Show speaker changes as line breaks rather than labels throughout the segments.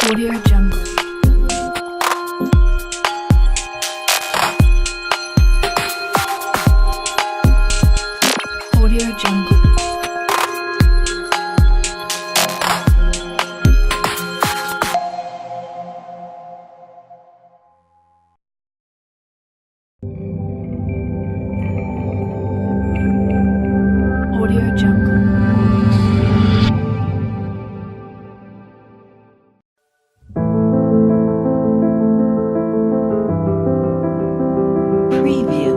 Audio Jungle. Audio Jungle. Audio Jungle. Preview.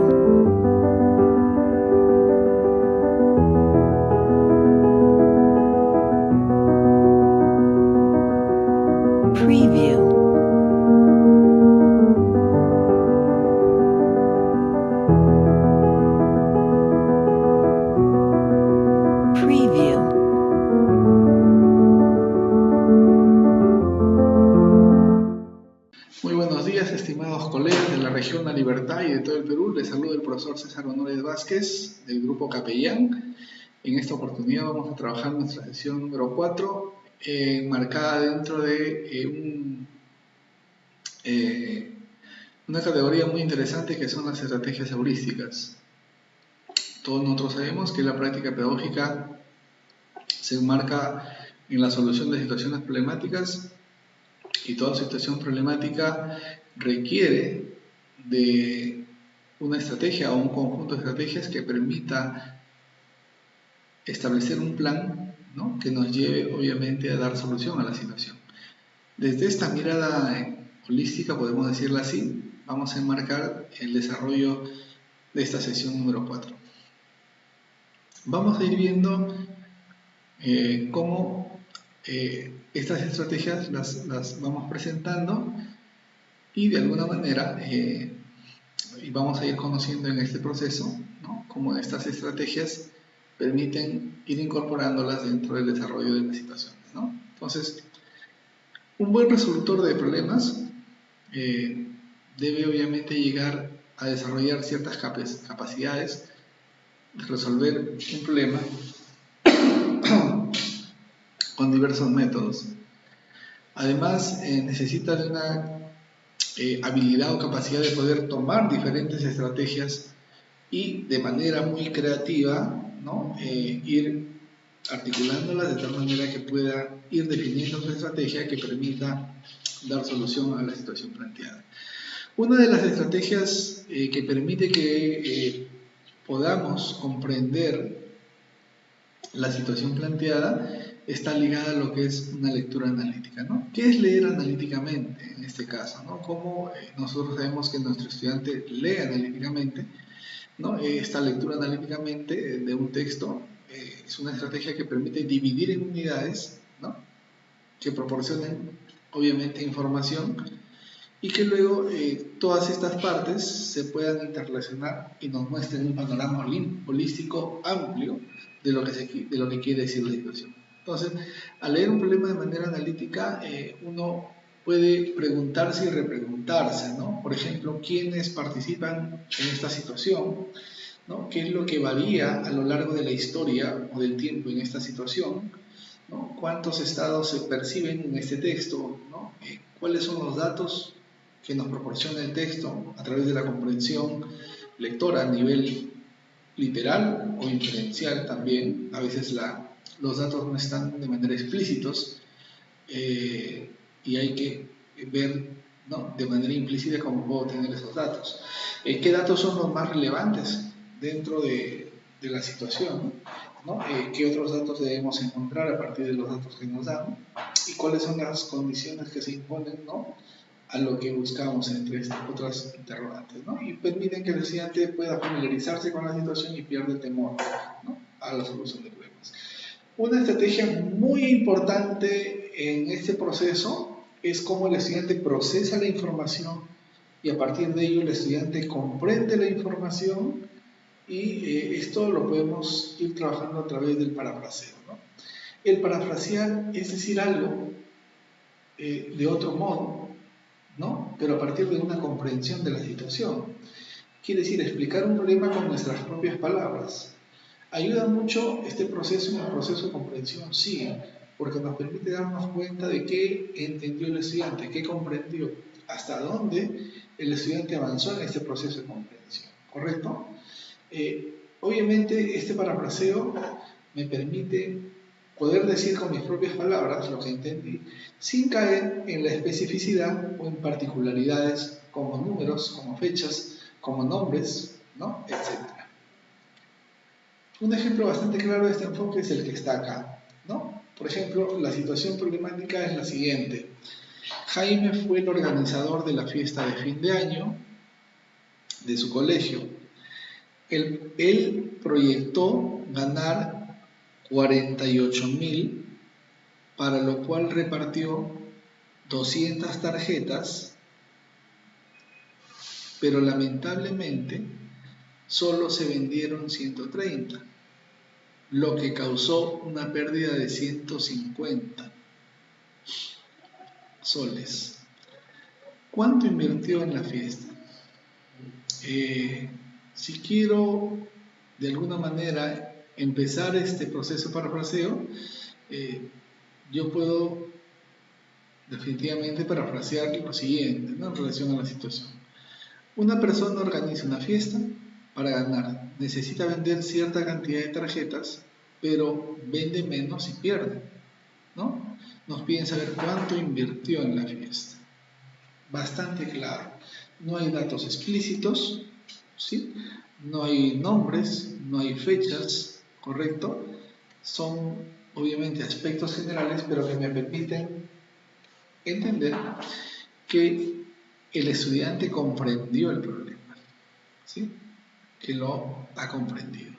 Preview. Preview.
Muy buenos días, estimados colegas de la región La Libertad y de todo el Perú. Les saluda el profesor César Honores Vázquez del grupo Capellán. En esta oportunidad vamos a trabajar nuestra sesión número 4, marcada dentro de una categoría muy interesante que son las estrategias heurísticas. Todos nosotros sabemos que la práctica pedagógica se enmarca en la solución de situaciones problemáticas, y toda situación problemática requiere de una estrategia o un conjunto de estrategias que permita establecer un plan, ¿no?, que nos lleve obviamente a dar solución a la situación. Desde esta mirada holística, podemos decirlo así, vamos a enmarcar el desarrollo de esta sesión número 4. Vamos a ir viendo cómo estas estrategias las vamos presentando y de alguna manera y vamos a ir conociendo en este proceso, ¿no?, cómo estas estrategias permiten ir incorporándolas dentro del desarrollo de las situaciones, ¿no? Entonces, un buen resolutor de problemas debe obviamente llegar a desarrollar ciertas capacidades de resolver un problema con diversos métodos. Además, necesita de una habilidad o capacidad de poder tomar diferentes estrategias y de manera muy creativa, ¿no?, ir articulándolas de tal manera que pueda ir definiendo su estrategia que permita dar solución a la situación planteada. Una de las estrategias que permite que podamos comprender la situación planteada está ligada a lo que es una lectura analítica, ¿no? ¿Qué es leer analíticamente en este caso, ¿no? ¿Cómo nosotros sabemos que nuestro estudiante lee analíticamente, ¿no? Esta lectura analíticamente de un texto es una estrategia que permite dividir en unidades, ¿no?, que proporcionen obviamente información y que luego todas estas partes se puedan interrelacionar y nos muestren un panorama holístico amplio de lo que quiere decir la situación. Entonces, al leer un problema de manera analítica, uno puede preguntarse y repreguntarse, ¿no? Por ejemplo, ¿quiénes participan en esta situación?, ¿no? ¿Qué es lo que varía a lo largo de la historia o del tiempo en esta situación?, ¿no? ¿Cuántos estados se perciben en este texto?, ¿no? ¿Cuáles son los datos que nos proporciona el texto a través de la comprensión lectora a nivel literal o inferencial también? A veces los datos no están de manera explícitos y hay que ver, ¿no?, de manera implícita cómo puedo obtener esos datos. ¿Qué datos son los más relevantes dentro de la situación, ¿no? ¿Qué otros datos debemos encontrar a partir de los datos que nos dan? ¿Y cuáles son las condiciones que se imponen, ¿no?, a lo que buscamos entre estas otras interrogantes, ¿no? Y permiten que el estudiante pueda familiarizarse con la situación y pierde temor, ¿no?, a la solución de problemas. Una estrategia muy importante en este proceso es cómo el estudiante procesa la información y a partir de ello el estudiante comprende la información y esto lo podemos ir trabajando a través del parafraseo, ¿no? El parafrasear es decir algo de otro modo, ¿no?, pero a partir de una comprensión de la situación. Quiere decir, explicar un problema con nuestras propias palabras. Ayuda mucho este proceso, un proceso de comprensión, sí, porque nos permite darnos cuenta de qué entendió el estudiante, qué comprendió, hasta dónde el estudiante avanzó en este proceso de comprensión, ¿correcto? Obviamente este parafraseo me permite poder decir con mis propias palabras lo que entendí, sin caer en la especificidad o en particularidades como números, como fechas, como nombres, ¿no? Etcétera. Un ejemplo bastante claro de este enfoque es el que está acá, ¿no? Por ejemplo, la situación problemática es la siguiente. Jaime fue el organizador de la fiesta de fin de año de su colegio. Él proyectó ganar 48.000, para lo cual repartió 200 tarjetas, pero lamentablemente solo se vendieron 130, lo que causó una pérdida de 150 soles. ¿Cuánto invirtió en la fiesta? Si quiero de alguna manera empezar este proceso de parafraseo, yo puedo definitivamente parafrasear lo siguiente, ¿no? En relación a la situación. Una persona organiza una fiesta para ganar, necesita vender cierta cantidad de tarjetas, pero vende menos y pierde, ¿no? Nos piden saber cuánto invirtió en la fiesta. Bastante claro. No hay datos explícitos, ¿sí? No hay nombres, no hay fechas, ¿correcto? Son obviamente aspectos generales, pero que me permiten entender que el estudiante comprendió el problema, ¿sí? Que lo ha comprendido.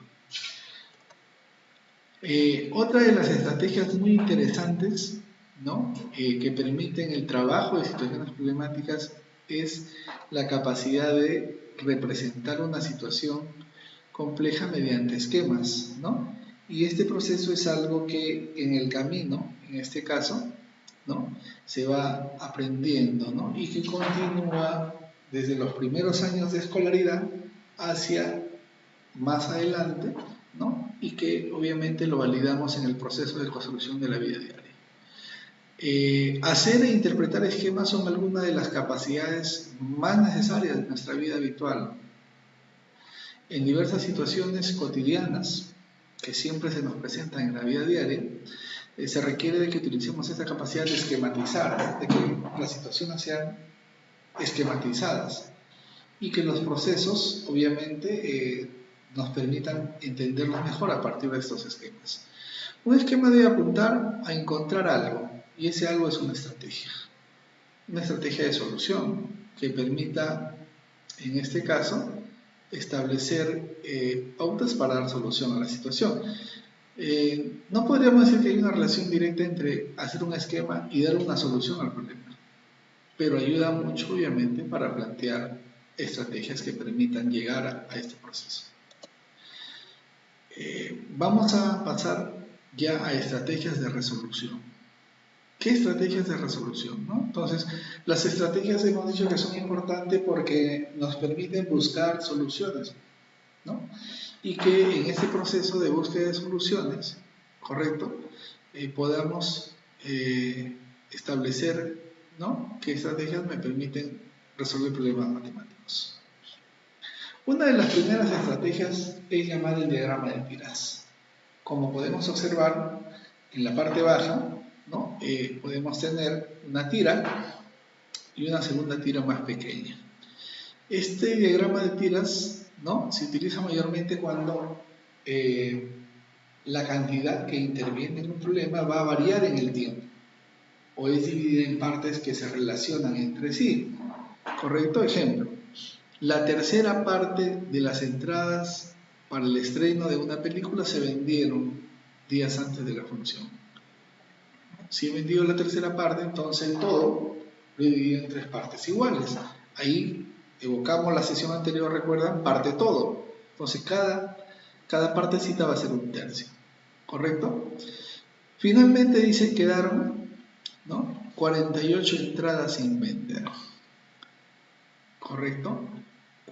Otra de las estrategias muy interesantes, ¿no? Que permiten el trabajo de situaciones problemáticas es la capacidad de representar una situación compleja mediante esquemas, ¿no? Y este proceso es algo que en el camino, en este caso, ¿no? Se va aprendiendo, ¿no? Y que continúa desde los primeros años de escolaridad hacia más adelante, ¿no? Y que obviamente lo validamos en el proceso de construcción de la vida diaria. Hacer e interpretar esquemas son algunas de las capacidades más necesarias de nuestra vida habitual. En diversas situaciones cotidianas que siempre se nos presentan en la vida diaria, se requiere de que utilicemos esta capacidad de esquematizar, de que las situaciones sean esquematizadas y que los procesos obviamente nos permitan entenderlos mejor a partir de estos esquemas. Un esquema debe apuntar a encontrar algo, y ese algo es una estrategia de solución que permita, en este caso, establecer pautas para dar solución a la situación. No podríamos decir que hay una relación directa entre hacer un esquema y dar una solución al problema, pero ayuda mucho, obviamente, para plantear estrategias que permitan llegar a este proceso. Vamos a pasar ya a estrategias de resolución. ¿Qué estrategias de resolución, no? Entonces, las estrategias hemos dicho que son importantes porque nos permiten buscar soluciones, ¿no? Y que en este proceso de búsqueda de soluciones, ¿correcto? Podamos establecer, ¿no? qué estrategias me permiten resolver problemas matemáticos. Una de las primeras estrategias es llamar el diagrama de tiras. Como podemos observar, en la parte baja, ¿no? Podemos tener una tira y una segunda tira más pequeña. Este diagrama de tiras, ¿no? se utiliza mayormente cuando la cantidad que interviene en un problema va a variar en el tiempo o es dividida en partes que se relacionan entre sí. Correcto ejemplo. La tercera parte de las entradas para el estreno de una película se vendieron días antes de la función. Si he vendido la tercera parte, entonces todo lo he dividido en 3 partes iguales. Ahí evocamos la sesión anterior, recuerdan, parte todo. Entonces cada partecita va a ser 1/3. ¿Correcto? Finalmente dice quedaron, ¿no? 48 entradas sin vender. ¿Correcto?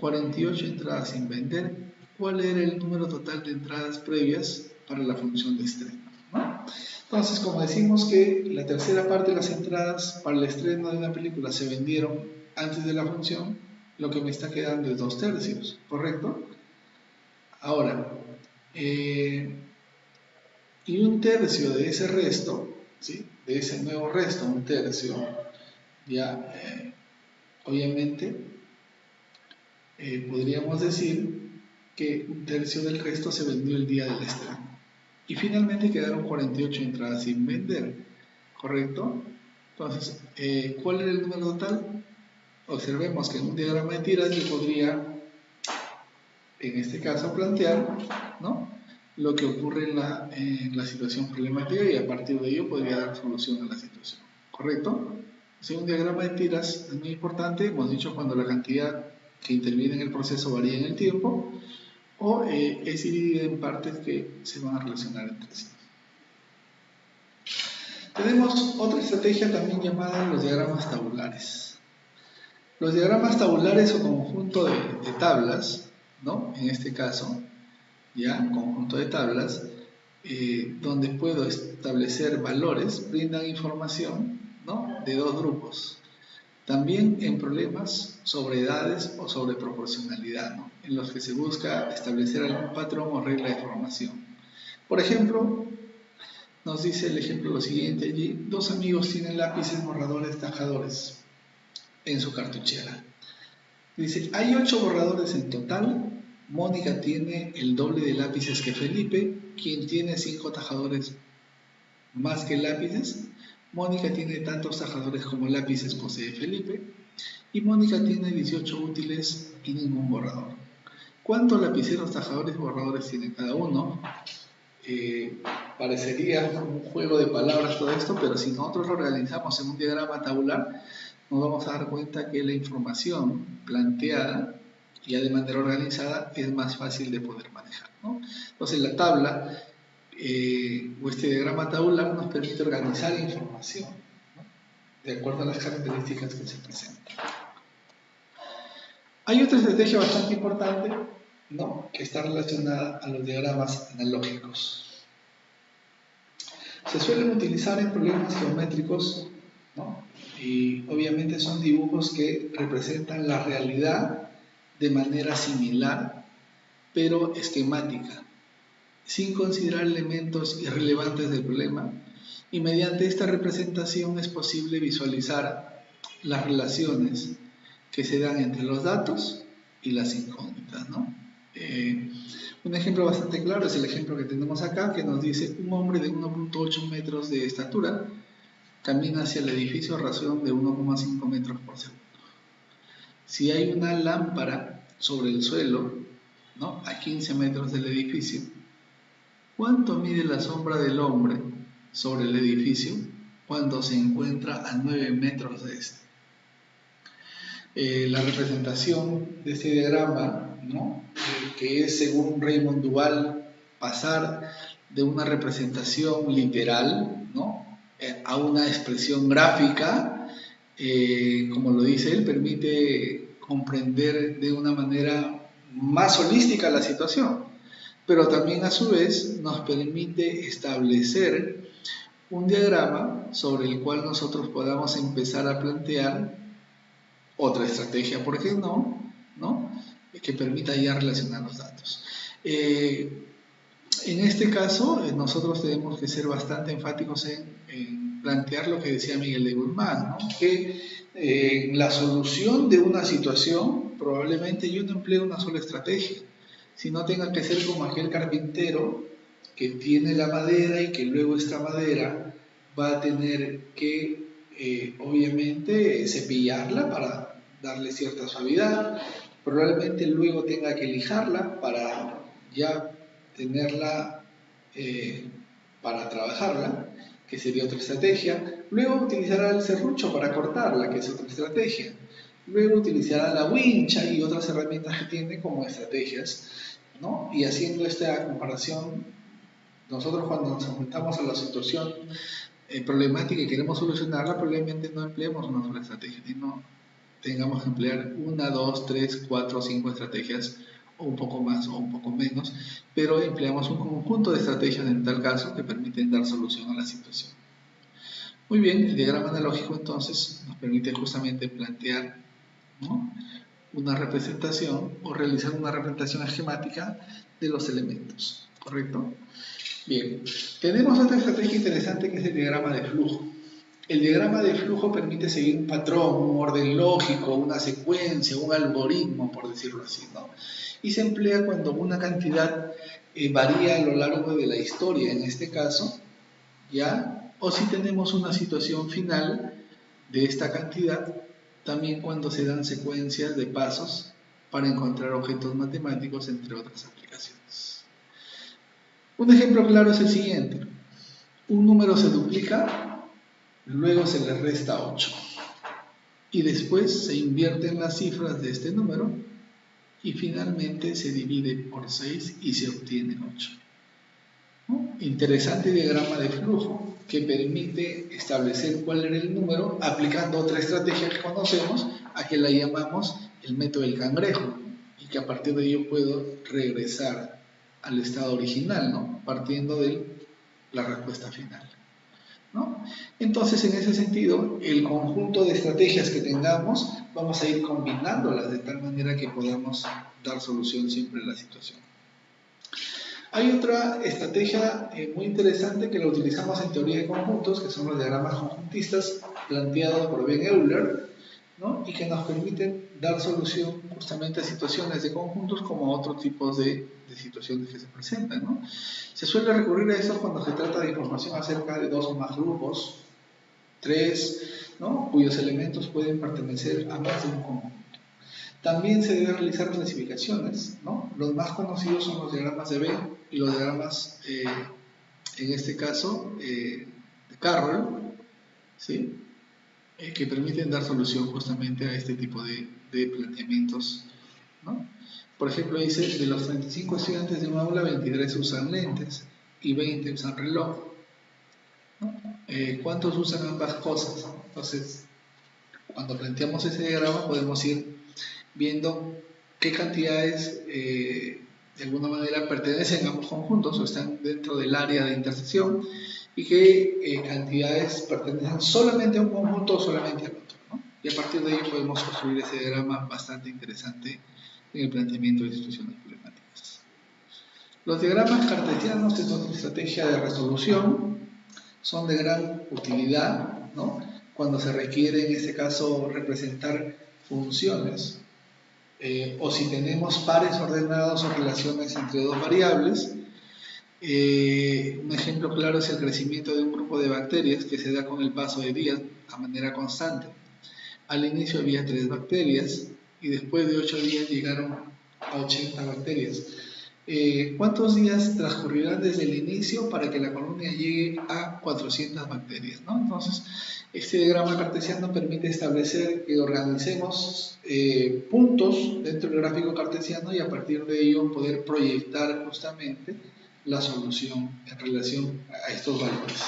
48 entradas sin vender. ¿Cuál era el número total de entradas previas para la función de estreno? ¿no? Entonces, como decimos que la tercera parte de las entradas para el estreno de una película se vendieron antes de la función, lo que me está quedando es 2/3, ¿correcto? Ahora, y 1/3 de ese resto, ¿sí? De ese nuevo resto, 1/3, ya obviamente podríamos decir que 1/3 del resto se vendió el día del estreno. Y finalmente quedaron 48 entradas sin vender, ¿correcto? Entonces, ¿cuál era el número total? Observemos que en un diagrama de tiras yo podría, en este caso, plantear, ¿no?, lo que ocurre en la situación problemática, y a partir de ello podría dar solución a la situación, ¿correcto? Entonces, un diagrama de tiras es muy importante. Hemos dicho cuando la cantidad que interviene en el proceso varía en el tiempo, o es dividida en partes que se van a relacionar entre sí. Tenemos otra estrategia también llamada los diagramas tabulares. Los diagramas tabulares son un conjunto de tablas, ¿no? En este caso, ya, conjunto de tablas, donde puedo establecer valores, brindan información, ¿no?, de dos grupos. También en problemas sobre edades o sobre proporcionalidad, ¿no?, en los que se busca establecer algún patrón o regla de formación. Por ejemplo, nos dice el ejemplo lo siguiente allí: dos amigos tienen lápices, borradores, tajadores en su cartuchera. Dice, hay 8 borradores en total. Mónica tiene el doble de lápices que Felipe, quien tiene 5 tajadores más que lápices. Mónica tiene tantos tajadores como lápices posee Felipe, y Mónica tiene 18 útiles y ningún borrador. ¿Cuántos lapiceros, tajadores y borradores tiene cada uno? Parecería un juego de palabras todo esto, pero si nosotros lo organizamos en un diagrama tabular, nos vamos a dar cuenta que la información planteada ya de manera organizada es más fácil de poder manejar, ¿no? Entonces la tabla o este diagrama tabular nos permite organizar información, ¿no?, de acuerdo a las características que se presentan. Hay otra estrategia bastante importante, ¿no?, que está relacionada a los diagramas analógicos. Se suelen utilizar en problemas geométricos, ¿no?, y obviamente son dibujos que representan la realidad de manera similar, pero esquemática, sin considerar elementos irrelevantes del problema, y mediante esta representación es posible visualizar las relaciones que se dan entre los datos y las incógnitas, ¿no? Un ejemplo bastante claro es el ejemplo que tenemos acá, que nos dice: un hombre de 1.8 metros de estatura camina hacia el edificio a razón de 1,5 metros por segundo. Si hay una lámpara sobre el suelo, ¿no?, a 15 metros del edificio, ¿cuánto mide la sombra del hombre sobre el edificio cuando se encuentra a 9 metros de este? La representación de este diagrama, ¿no?, que es, según Raymond Duval, pasar de una representación literal, ¿no?, a una expresión gráfica, como lo dice él, permite comprender de una manera más holística la situación, pero también a su vez nos permite establecer un diagrama sobre el cual nosotros podamos empezar a plantear otra estrategia, ¿por qué no?, que permita ya relacionar los datos. En este caso, nosotros tenemos que ser bastante enfáticos en plantear lo que decía Miguel de Guzmán, ¿no?, que en la solución de una situación probablemente yo no empleo una sola estrategia, sino tenga que ser como aquel carpintero que tiene la madera y que luego esta madera va a tener que obviamente cepillarla para darle cierta suavidad, probablemente luego tenga que lijarla para ya tenerla para trabajarla, que sería otra estrategia. Luego utilizará el serrucho para cortarla, que es otra estrategia. Luego utilizará la wincha y otras herramientas que tiene como estrategias, ¿no? Y haciendo esta comparación, nosotros cuando nos enfrentamos a la situación problemática y queremos solucionarla, probablemente no empleemos una sola estrategia, sino tengamos que emplear 1, 2, 3, 4, 5 estrategias o un poco más o un poco menos, pero empleamos un conjunto de estrategias en tal caso que permiten dar solución a la situación. Muy bien, el diagrama analógico entonces nos permite justamente plantear, ¿no?, una representación o realizar una representación esquemática de los elementos, ¿correcto? Bien, tenemos otra estrategia interesante que es el diagrama de flujo. El diagrama de flujo permite seguir un patrón, un orden lógico, una secuencia, un algoritmo, por decirlo así, ¿no? Y se emplea cuando una cantidad varía a lo largo de la historia, en este caso, ¿ya? O si tenemos una situación final de esta cantidad, también cuando se dan secuencias de pasos para encontrar objetos matemáticos, entre otras aplicaciones. Un ejemplo claro es el siguiente. Un número se duplica, luego se le resta 8. Y después se invierten las cifras de este número y finalmente se divide por 6 y se obtiene 8. ¿No? Interesante diagrama de flujo que permite establecer cuál era el número aplicando otra estrategia que conocemos, a que la llamamos el método del cangrejo, y que a partir de ello puedo regresar al estado original, ¿no?, partiendo de la respuesta final, ¿no? Entonces, en ese sentido, el conjunto de estrategias que tengamos, vamos a ir combinándolas de tal manera que podamos dar solución siempre a la situación. Hay otra estrategia muy interesante que la utilizamos en teoría de conjuntos, que son los diagramas conjuntistas planteados por Ben Euler, ¿no?, y que nos permiten dar solución justamente a situaciones de conjuntos como a otros tipos de situaciones que se presentan, ¿no? Se suele recurrir a esto cuando se trata de información acerca de 2 o más grupos, 3, ¿no?, cuyos elementos pueden pertenecer a más de un conjunto. También se debe realizar clasificaciones, ¿no? Los más conocidos son los diagramas de Venn y los diagramas, en este caso, de Carroll, ¿sí?, que permiten dar solución justamente a este tipo de planteamientos, ¿no? Por ejemplo, dice, de los 35 estudiantes de un aula, 23 usan lentes y 20 usan reloj, ¿no? ¿Cuántos usan ambas cosas? Entonces, cuando planteamos ese diagrama podemos ir viendo qué cantidades de alguna manera pertenecen a ambos conjuntos o están dentro del área de intersección, y qué cantidades pertenecen solamente a un conjunto o solamente al otro, ¿no? Y a partir de ello podemos construir ese diagrama bastante interesante en el planteamiento de situaciones problemáticas. Los diagramas cartesianos es otra estrategia de resolución, son de gran utilidad, ¿no?, cuando se requiere en este caso representar funciones, o si tenemos pares ordenados o relaciones entre 2 variables. Un ejemplo claro es el crecimiento de un grupo de bacterias que se da con el paso de días a manera constante. Al inicio había 3 bacterias y después de 8 días llegaron a 80 bacterias. ¿Cuántos días transcurrirán desde el inicio para que la colonia llegue a 400 bacterias, ¿no? Entonces, este diagrama cartesiano permite establecer que organicemos puntos dentro del gráfico cartesiano y a partir de ello poder proyectar justamente la solución en relación a estos valores.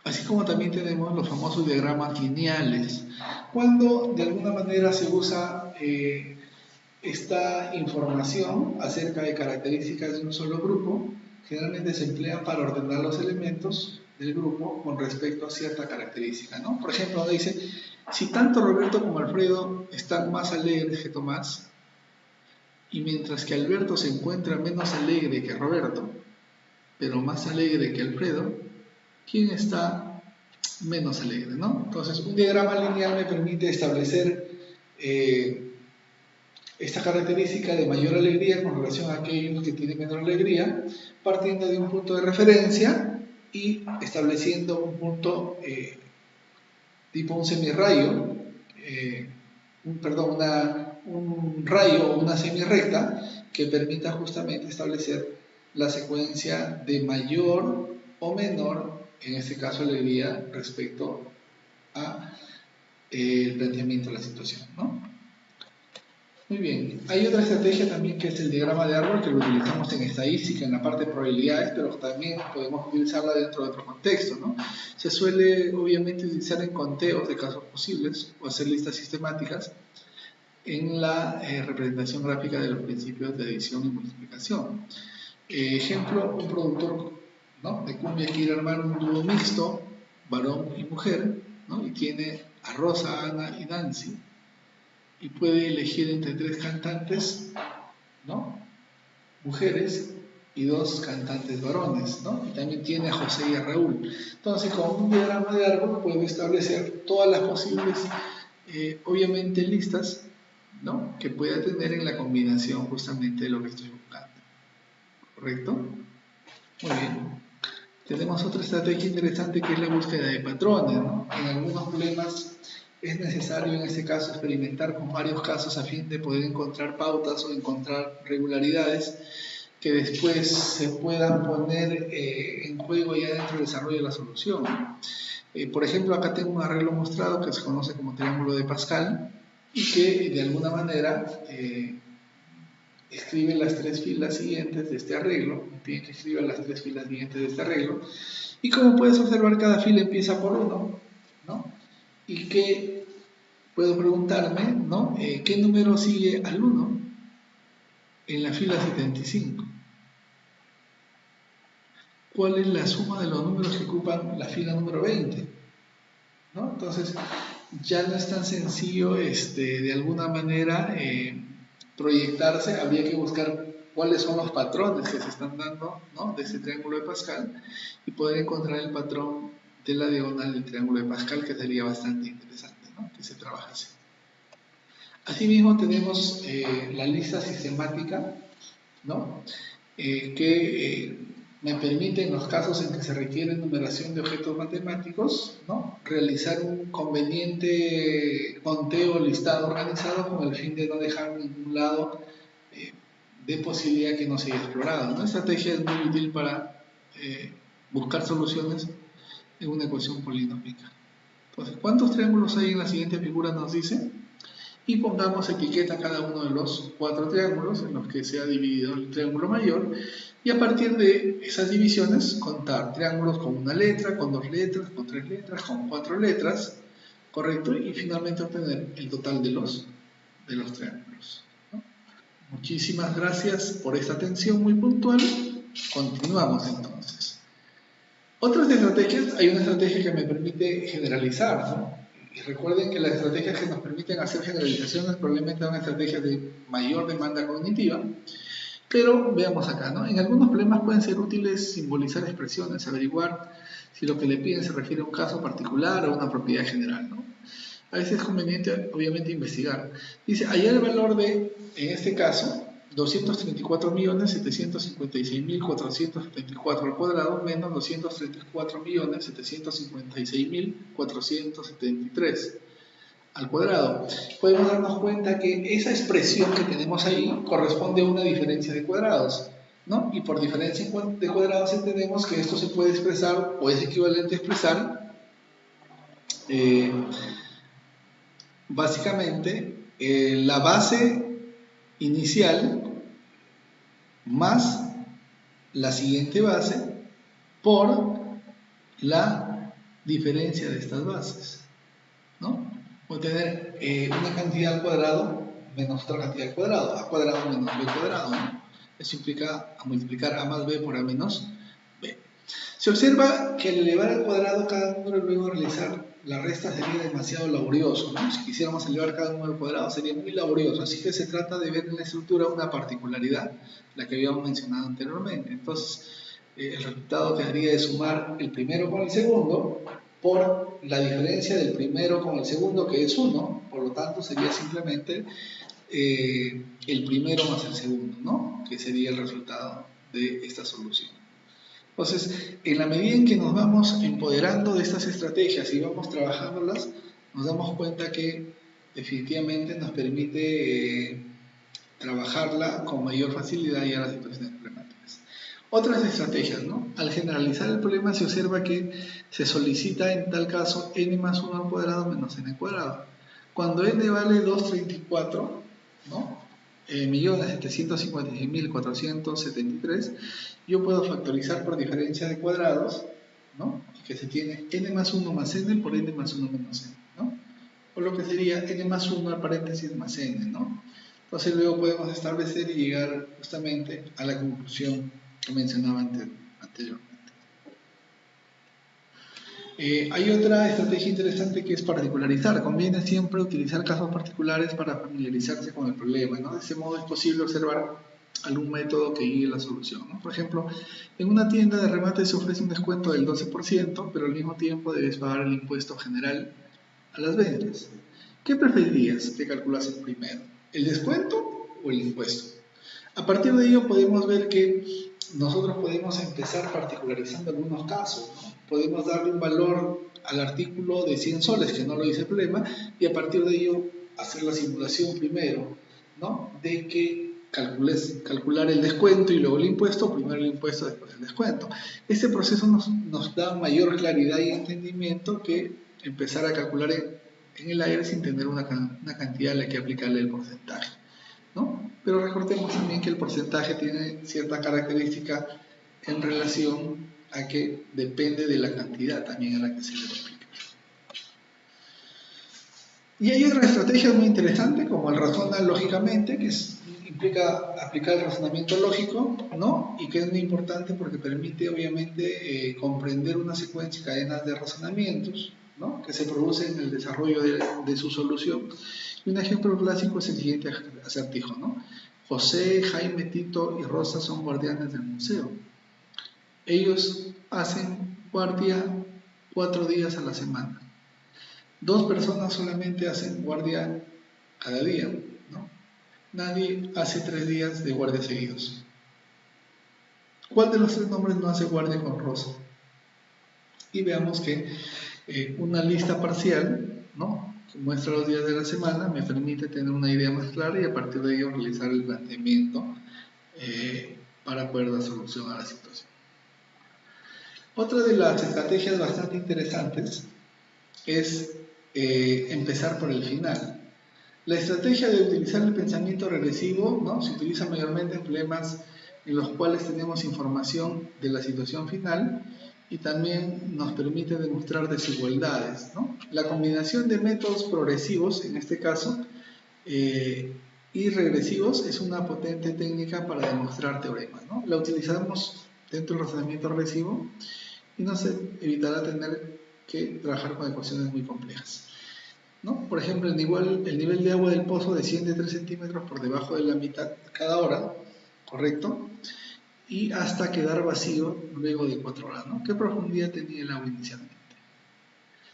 Así como también tenemos los famosos diagramas lineales, cuando de alguna manera se usa esta información acerca de características de un solo grupo, generalmente se emplean para ordenar los elementos del grupo con respecto a cierta característica, ¿no? Por ejemplo, dice, si tanto Roberto como Alfredo están más alegres que Tomás, y mientras que Alberto se encuentra menos alegre que Roberto, pero más alegre que Alfredo, ¿quién está menos alegre, ¿no? Entonces, un diagrama lineal me permite establecer esta característica de mayor alegría con relación a aquellos que tienen menor alegría, partiendo de un punto de referencia y estableciendo un punto tipo un semirrayo, un rayo o una semirrecta que permita justamente establecer la secuencia de mayor o menor, en este caso alegría, respecto a el planteamiento de la situación, ¿no? Muy bien, hay otra estrategia también que es el diagrama de árbol, que lo utilizamos en estadística, en la parte de probabilidades, pero también podemos utilizarla dentro de otro contexto, ¿no? Se suele obviamente utilizar en conteos de casos posibles o hacer listas sistemáticas, en la representación gráfica de los principios de adición y multiplicación. Ejemplo, un productor, ¿no?, de cumbia quiere armar un dúo mixto, varón y mujer, ¿no?, y tiene a Rosa, Ana y Nancy, y puede elegir entre 3 cantantes, ¿no?, mujeres, y 2 cantantes varones, ¿no? Y también tiene a José y a Raúl. Entonces, con un diagrama de árbol puedo establecer todas las posibles, obviamente, listas, ¿no?, que pueda tener en la combinación justamente de lo que estoy buscando. ¿Correcto? Muy bien. Tenemos otra estrategia interesante que es la búsqueda de patrones, ¿no? En algunos problemas es necesario en este caso experimentar con varios casos a fin de poder encontrar pautas o encontrar regularidades que después se puedan poner en juego ya dentro del desarrollo de la solución. Por ejemplo, acá tengo un arreglo mostrado que se conoce como triángulo de Pascal y que de alguna manera escribe las 3 filas siguientes de este arreglo, me piden que escriba las 3 filas siguientes de este arreglo, y como puedes observar, cada fila empieza por 1, ¿no? Y que puedo preguntarme, ¿no?, ¿qué número sigue al 1 en la fila 75? ¿Cuál es la suma de los números que ocupan la fila número 20? ¿No? Entonces, ya no es tan sencillo de alguna manera proyectarse, habría que buscar cuáles son los patrones que se están dando, ¿no?, de este triángulo de Pascal y poder encontrar el patrón de la diagonal del triángulo de Pascal, que sería bastante interesante, ¿no?, que se trabajase. Asimismo tenemos la lista sistemática, ¿no?, que me permite, en los casos en que se requiere numeración de objetos matemáticos, ¿no?, realizar un conveniente conteo listado organizado con el fin de no dejar ningún lado de posibilidad que no se haya explorado. Una estrategia es muy útil para buscar soluciones en una ecuación polinómica. Entonces, ¿cuántos triángulos hay en la siguiente figura? Nos dice. Y pongamos etiqueta a cada uno de los 4 triángulos en los que se ha dividido el triángulo mayor, y a partir de esas divisiones contar triángulos con 1 letra, con 2 letras, con 3 letras, con 4 letras, ¿correcto? Y finalmente obtener el total de los triángulos, ¿no? Muchísimas gracias por esta atención muy puntual. Continuamos entonces. Otras estrategias, hay una estrategia que me permite generalizar, ¿no? Y recuerden que las estrategias que nos permiten hacer generalizaciones probablemente son estrategias de mayor demanda cognitiva, pero veamos acá, ¿no? En algunos problemas pueden ser útiles simbolizar expresiones, averiguar si lo que le piden se refiere a un caso particular o a una propiedad general, ¿no? A veces es conveniente, obviamente, investigar. Dice, hallar el valor de, en este caso, 234.756.474 al cuadrado menos 234.756.473 al cuadrado. Podemos darnos cuenta que esa expresión que tenemos ahí corresponde a una diferencia de cuadrados, ¿no? Y por diferencia de cuadrados entendemos que esto se puede expresar, o es equivalente a expresar, básicamente, la base inicial más la siguiente base por la diferencia de estas bases, ¿no? Voy a tener una cantidad al cuadrado menos otra cantidad al cuadrado, a cuadrado menos b cuadrado, ¿no? Eso implica a multiplicar a más b por a menos b. Se observa que al elevar al cuadrado cada número y luego realizar la resta sería demasiado laborioso, ¿no? Si quisiéramos elevar cada número al cuadrado sería muy laborioso, así que se trata de ver en la estructura una particularidad, la que habíamos mencionado anteriormente. Entonces, el resultado quedaría de sumar el primero con el segundo por la diferencia del primero con el segundo, que es 1, por lo tanto sería simplemente el primero más el segundo, ¿no?, que sería el resultado de esta solución. Entonces, en la medida en que nos vamos empoderando de estas estrategias y vamos trabajándolas, nos damos cuenta que definitivamente nos permite trabajarla con mayor facilidad y a las situaciones problemáticas. Otras estrategias, ¿no? Al generalizar el problema se observa que se solicita en tal caso n más 1 al cuadrado menos n al cuadrado. Cuando n vale 234, ¿no?, 1.756.473, yo puedo factorizar por diferencia de cuadrados, ¿no?, que se tiene n más 1 más n por n más 1 menos n, ¿no? por lo que sería n más 1 al paréntesis más n, ¿no? Entonces luego podemos establecer y llegar justamente a la conclusión que mencionaba anteriormente. Hay otra estrategia interesante que es particularizar. Conviene siempre utilizar casos particulares para familiarizarse con el problema, ¿no? De ese modo es posible observar algún método que guíe la solución, ¿no? Por ejemplo, en una tienda de remate se ofrece un descuento del 12%, pero al mismo tiempo debes pagar el impuesto general a las ventas. ¿Qué preferirías que calculases primero? ¿El descuento o el impuesto? A partir de ello podemos ver que nosotros podemos empezar particularizando algunos casos, ¿no? Podemos darle un valor al artículo de 100 soles, que no lo dice el problema, y a partir de ello hacer la simulación primero, ¿no? De que calcular el descuento y luego el impuesto, primero el impuesto, después el descuento. Este proceso nos da mayor claridad y entendimiento que empezar a calcular en el aire sin tener una cantidad a la que aplicarle el porcentaje, ¿no? Pero recordemos también que el porcentaje tiene cierta característica en relación a que depende de la cantidad también a la que se le aplica. Y hay otra estrategia muy interesante como el razona lógicamente, que implica aplicar el razonamiento lógico, ¿no? Y que es muy importante porque permite obviamente comprender una secuencia de cadenas de razonamientos, ¿no? Que se producen en el desarrollo de su solución. Y un ejemplo clásico es el siguiente acertijo, ¿no? José, Jaime, Tito y Rosa son guardianes del museo. Ellos hacen guardia 4 días a la semana. 2 personas solamente hacen guardia cada día, ¿no? Nadie hace 3 días de guardia seguidos. ¿Cuál de los 3 nombres no hace guardia con Rosa? Y veamos que una lista parcial, ¿no? Que muestra los días de la semana, me permite tener una idea más clara y a partir de ello realizar el planteamiento para poder dar solución a la situación. Otra de las estrategias bastante interesantes es empezar por el final. La estrategia de utilizar el pensamiento regresivo, ¿no? Se utiliza mayormente en problemas en los cuales tenemos información de la situación final y también nos permite demostrar desigualdades, ¿no? La combinación de métodos progresivos, en este caso, y regresivos es una potente técnica para demostrar teoremas, ¿no? La utilizamos dentro del razonamiento regresivo y nos evitará tener que trabajar con ecuaciones muy complejas, ¿no? Por ejemplo, el nivel de agua del pozo desciende 3 centímetros por debajo de la mitad cada hora, ¿correcto? Y hasta quedar vacío luego de 4 horas, ¿no? ¿Qué profundidad tenía el agua inicialmente?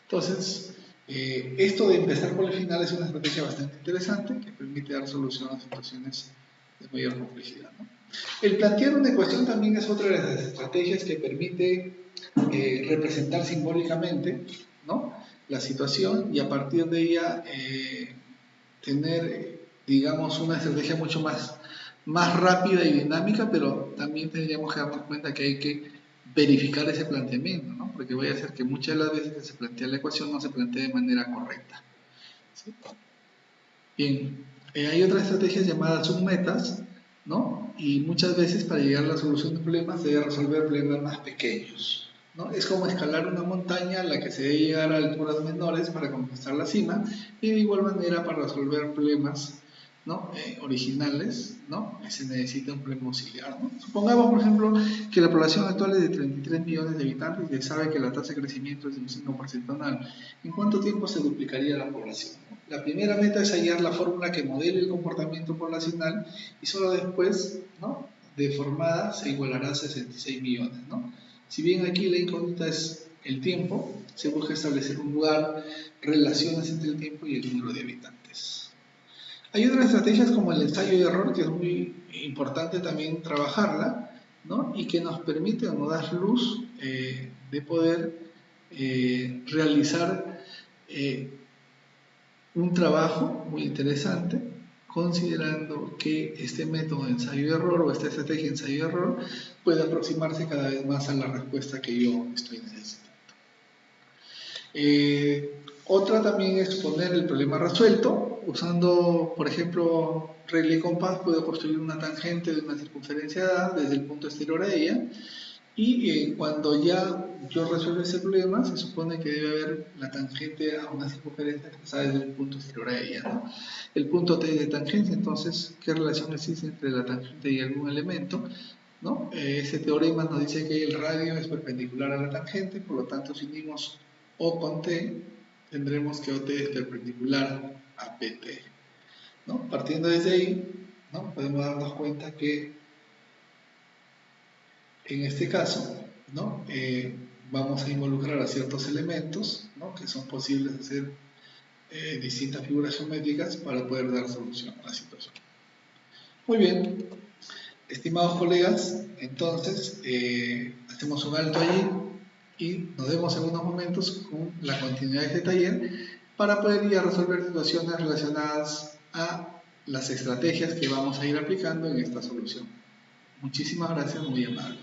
Entonces, esto de empezar por el final es una estrategia bastante interesante que permite dar solución a situaciones de mayor complejidad, ¿no? El plantear una ecuación también es otra de las estrategias que permite representar simbólicamente, ¿no? La situación y a partir de ella tener, digamos, una estrategia mucho más rápida y dinámica, pero también tendríamos que darnos cuenta que hay que verificar ese planteamiento, ¿no? Porque voy a hacer que muchas de las veces que se plantea la ecuación no se plantea de manera correcta, ¿sí? Bien, hay otras estrategias llamadas submetas, ¿no? Y muchas veces para llegar a la solución de problemas debe resolver problemas más pequeños, ¿no? Es como escalar una montaña a la que se debe llegar a alturas menores para conquistar la cima y de igual manera para resolver problemas, ¿no? Originales, ¿no? Se necesita un problema auxiliar, ¿no? Supongamos, por ejemplo, que la población actual es de 33 millones de habitantes y se sabe que la tasa de crecimiento es de un 5% anual. ¿En cuánto tiempo se duplicaría la población, ¿no? La primera meta es hallar la fórmula que modele el comportamiento poblacional y solo después, ¿no? De formada se igualará a 66 millones, ¿no? Si bien aquí la incógnita es el tiempo, se busca establecer un lugar, relaciones entre el tiempo y el número de habitantes. Hay otras estrategias como el ensayo de error, que es muy importante también trabajarla, ¿no? Y que nos permite o nos da luz de poder realizar un trabajo muy interesante, considerando que este método de ensayo y error o esta estrategia de ensayo y error puede aproximarse cada vez más a la respuesta que yo estoy necesitando. Otra también es poner el problema resuelto. Usando, por ejemplo, regla y compás, puedo construir una tangente de una circunferencia A desde el punto exterior a ella Y cuando ya yo resuelvo ese problema, se supone que debe haber la tangente a una circunferencia trazada desde un punto exterior a ella, ¿no? El punto T de tangente, entonces, ¿qué relación existe entre la tangente y algún elemento? ¿No? Ese teorema nos dice que el radio es perpendicular a la tangente, por lo tanto, si unimos O con T, tendremos que OT es perpendicular a PT, ¿no? Partiendo desde ahí, ¿no? Podemos darnos cuenta que en este caso, ¿no? Vamos a involucrar a ciertos elementos, ¿no? Que son posibles de hacer distintas figuras geométricas para poder dar solución a la situación. Muy bien, estimados colegas, entonces hacemos un alto allí y nos vemos en unos momentos con la continuidad de este taller para poder ir a resolver situaciones relacionadas a las estrategias que vamos a ir aplicando en esta solución. Muchísimas gracias, muy amable.